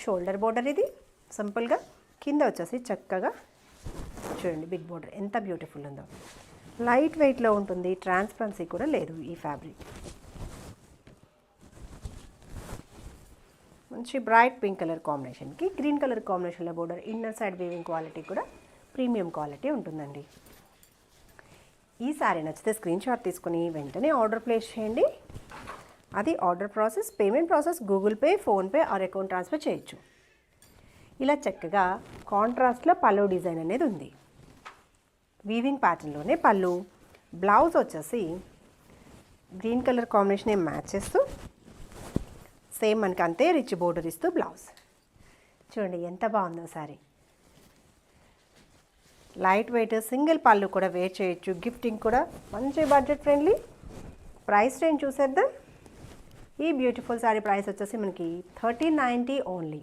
Shoulder border ఇది సింపుల్గా, కింద వచ్చేసి చక్కగా చూడండి బిగ్ బోర్డర్ ఎంత బ్యూటిఫుల్ ఉందో. లైట్ వెయిట్లో ఉంటుంది, ట్రాన్స్పరెన్సీ కూడా లేదు ఈ ఫ్యాబ్రిక్. మంచి బ్రైట్ పింక్ కలర్ కాంబినేషన్కి గ్రీన్ కలర్ కాంబినేషన్లో border. Inner side weaving quality కూడా ప్రీమియం క్వాలిటీ ఉంటుందండి. ఈ సారీ నచ్చితే స్క్రీన్ షాట్ తీసుకుని వెంటనే ఆర్డర్ ప్లేస్ చేయండి. అది order process, payment process Google pay, PhonePe are account transfer చేయొచ్చు. ఇలా చక్కగా కాంట్రాస్ట్లో పళ్ళు డిజైన్ అనేది ఉంది. వీవింగ్ ప్యాటర్న్లోనే పళ్ళు. బ్లౌజ్ వచ్చేసి గ్రీన్ కలర్ కాంబినేషన్ మ్యాచ్ చేస్తూ సేమ్ మనకి అంతే రిచ్ బోర్డర్ ఇస్తూ బ్లౌజ్. చూడండి ఎంత బాగుందో సారీ. లైట్ వెయిట్ సింగిల్ పళ్ళు కూడా వేర్ చేయొచ్చు. గిఫ్టింగ్ కూడా మంచి బడ్జెట్ ఫ్రెండ్లీ. ప్రైస్ రేంజ్ చూసేద్దాం. ఈ బ్యూటిఫుల్ సారీ ప్రైస్ వచ్చేసి మనకి 1390 ఓన్లీ.